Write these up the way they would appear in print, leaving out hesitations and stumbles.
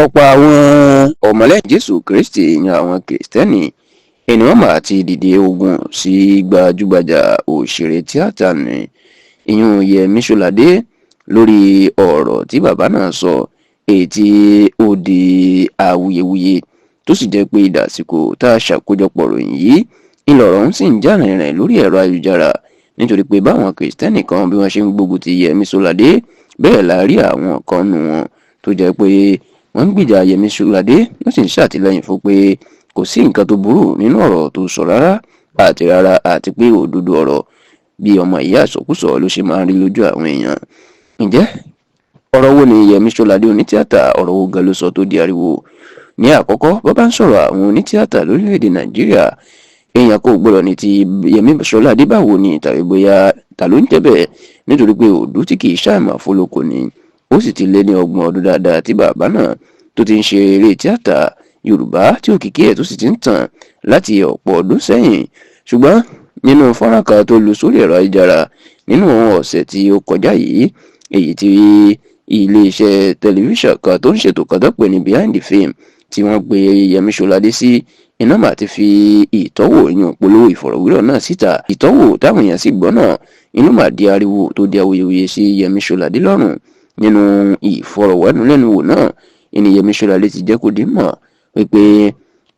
ọ̀pọ̀ àwọn ọmọlẹ́yìn Jésù Kristi yan àwọn Kìrìsìtẹ́nì ènìyàn mà ti dìde ogun sí gbajúgbajà òṣèré tíátà ní ìyún Yẹmí Ṣọ́ládé lórí ọ̀rọ̀ tí bàbá náà sọ èyí tí ó di awuyewuye tó sì jẹ́ pé ìdásíkò tá a ṣàkójọpọ̀ ròyìn yìí ìlọ̀rọ̀ ń sì ń jà rìnrìn lórí ẹ̀rọ ayélujára nítorí pé báwọn Kìrìsìtẹ́nì kan bí wọ́n ṣe ń gbógun ti Yẹmí Ṣọ́ládé bẹ́ẹ̀ la rí àwọn kan nù wọn tó jẹ́ pé wọ́n ń gbìjà Yẹmí Ṣọ́ládé wọ́n sì ń ṣàtìlẹ́yìn fún pé kò sí nǹkan tó burú nínú ọ̀rọ̀ tó sọ rárá àti pé òdodo ọ̀rọ̀ bí ọmọ ìyá àsọkúsọ ló ṣe máa ń rí lójú àwọn èèyàn. ǹjẹ́ ọ̀rọ̀ wo ni Yẹmí Ṣọ́ládé onítíátà ọ̀rọ̀ wo gan ló sọ tó di ariwo? ní àkọ́kọ́ bó bá ń sọ̀rọ̀ àwọn onítíátà lórílẹ̀‐èdè Nàìjíríà èèyàn kò gbọ́dọ̀ ní ti Yẹmí Ṣọ́ládé báwo ni tàbí bóyá ta ló ń jẹ́ bẹ́ẹ̀ nítorí pé òdú tí kì í ṣàìmọ̀ fólókò ni ó sì ti lé ní 30 ọdún dáadáa tí bàbá náà tó ti ń ṣe eré tíátà Yorùbá tí òkìkí ẹ̀ tó sì ti ń tàn láti ọ̀pọ̀ ọdún sẹ́yìn. ṣùgbọ́n nínú fọ́nrán kan tó lu sórí ẹ̀rọ ayélujára nínú ọ̀sẹ̀ tí ó kọjá yìí èyí tí iléeṣẹ́ tẹlifíṣàn kan tó ń ṣètò kan tó pè ní Behind the Fame tí wọ́n gbé Yẹmí Ṣọ́ládé sí iná mà ti fi ìtọ́wò yan polówó ìfọ̀rọ̀wérọ̀ náà síta. ìtọ́wò táwọn èèyàn sì gbọ́ náà inú mà di ariwo tó di awuyewuye sí Yẹmí Ṣọ́ládé lọ́rùn. nínú ìfọ̀rọ̀wánilẹ́nuwò náà ìní Yẹmí Ṣọ́ládé ti jẹ́ kó di mọ̀ wípé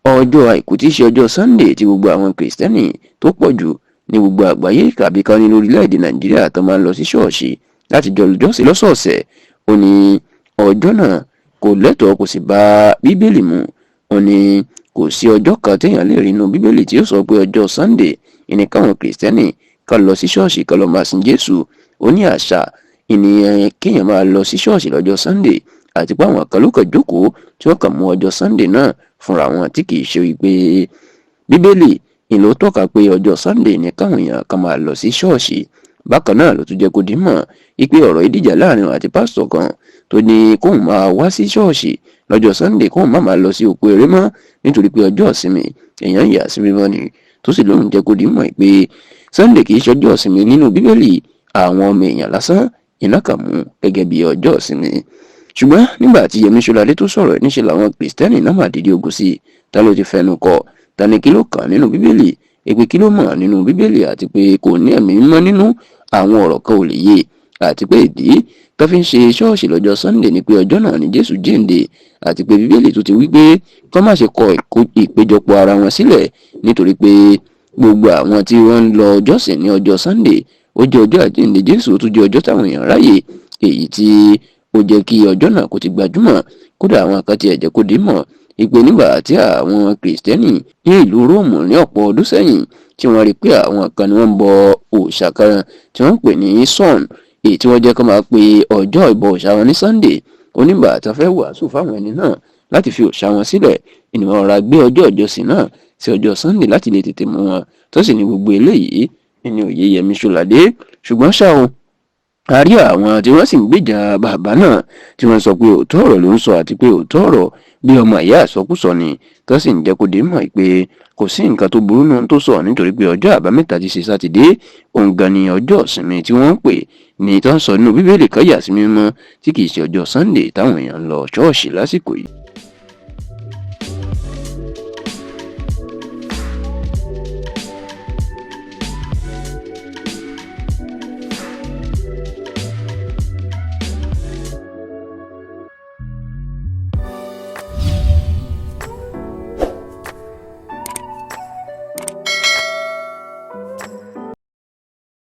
ọjọ́ àìkú tí í ṣe ọjọ́ Sunday tí gbogbo àwọn Kìrìsìtẹ́nì tó pọ̀ jù ní gbogbo àgbáyé tàbí kan ní orílẹ̀-èdè Nàìjíríà tó máa ń lọ sí ṣọ́ọ̀ṣì láti jọ́sìn lọ́sọ̀ọ̀sẹ̀ ó ní ọjọ́ náà kò lẹ́tọ̀ọ́ kò sì bá Bíbélì mu. ó ní kò sí ọjọ́ kan téèyàn lè rí inú Bíbélì tí ó sọ pé ọjọ́ Sunday ìní káwọn Kìrìsìtẹ́nì kan lọ sí ṣọ́ọ̀ṣì kan lọ máa sin Jésù. ó ní àṣà ìnìyàn kéèyàn máa lọ sí ṣọ́ọ̀ṣì lọ́jọ́ Sunday àti pé àwọn kan ló kàn jókòó tí wọ́n kàn mú ọjọ́ Sunday náà fúnra wọn tí kì í ṣe wípé Bíbélì ìlò tọ́ka pé ọjọ́ Sunday ní káwọn èèyàn kan máa lọ sí ṣọ́ọ̀ṣì. bákan náà ló tún jẹ́ kó di mọ̀ wípé ọ̀rọ̀ ìdíjà láàrin àti pásítọ̀ kan tó ní kóun máa wá sí ṣọ́ọ̀ṣì lọ́jọ́ Sunday kóun má máa lọ sí òkú eré mọ́ nítorí pé ọjọ́ ìsinmi èèyàn yà sí mímọ́ ni tó sì lóun jẹ́ kó di mọ̀ pé Sunday kì í ṣọjọ́ ìsinmi nínú Bíbélì àwọn ọmọ èèyàn lásán iná kà mú gẹ́gẹ́ bí ọjọ́ ìsinmi. ṣùgbọ́n nígbà tí Yẹmí Ṣọ́ládé tó sọ̀rọ̀ níṣẹ́ làwọn Kìrìsìtẹ́nì náà máa dìde ogun sí i ta ló ti fẹnu kò ta ni kí ló kàn nínú Bíbélì èpè kí ló mọ̀ nínú Bíbélì àti pé kò ní ẹ̀mí mímọ́ nínú àwọn ọ̀rọ̀ kan ò lè yé àti pé ìdí tó fi ń ṣe ṣọ́ọ̀ṣì lọ́jọ́ Sunday ni pé ọjọ́ náà ni Jésù jíǹde àti pé Bíbélì tó ti wí pé kó má ṣe kọ ìpéjọpọ̀ ara wọn sílẹ̀ nítorí pé gbogbo àwọn tí wọ́n ń lọ jọ́sìn ní ọjọ́ Sunday ó jẹ́ ọjọ́ àjíǹde Jésù ó tún jẹ́ ọjọ́ táwọn èèyàn ráyè èyí tí ó jẹ́ kí ọjọ́ náà kó ti gbajúmọ̀ kódà àwọn kan ti ẹ̀jẹ̀ kó dé mọ̀ ìpè nígbà tí àwọn Kìrìsìtẹ́nì ní ìlú Róòmù ní ọ̀pọ̀ ọdún sẹ́yìn tí wọ́n rí pé àwọn kan ni wọ́n ń bọ òòṣà kan tí wọ́n ń pè ní sun èyí tí wọ́n jẹ́ kó máa pe ọjọ́ ìbọ òòṣà wọn ní Sunday onígbà tí wọ́n fẹ́ wàásù fáwọn ẹni náà láti fi òòṣà wọn sílẹ̀ ènìyàn ọ̀rá gbé ọjọ́ ìjọsìn náà sí ọjọ́ Sunday láti lè tètè mú wọn tó sì ní gbogbo eléyìí ní òye Yẹmí Ṣọ́ládé. ṣùgbọ́n ṣá o a rí àwọn tí wọ́n sì ń gbèjà bàbá náà tí wọ́n sọ pé òótọ́ ọ̀rọ̀ ló ń sọ àti pé òótọ́ ọ̀rọ̀ bí ọmọ ìyá àsọkúsọ ni tó sì ń jẹ́ kó dé mọ̀ pé kò sí nǹkan tó burú náà tó sọ nítorí pé ọjọ́ àbámẹ́ta ti ṣe Sátidé òun gan ni ọjọ́ ìsinmi tí wọ́n ń pè ní tó ń sọ nínú Bíbélì kan yà sí mímọ́ tí kì í ṣe ọjọ́ Sunday táwọn èèyàn ń lọ ṣọ́ọ̀ṣì lásìkò yìí.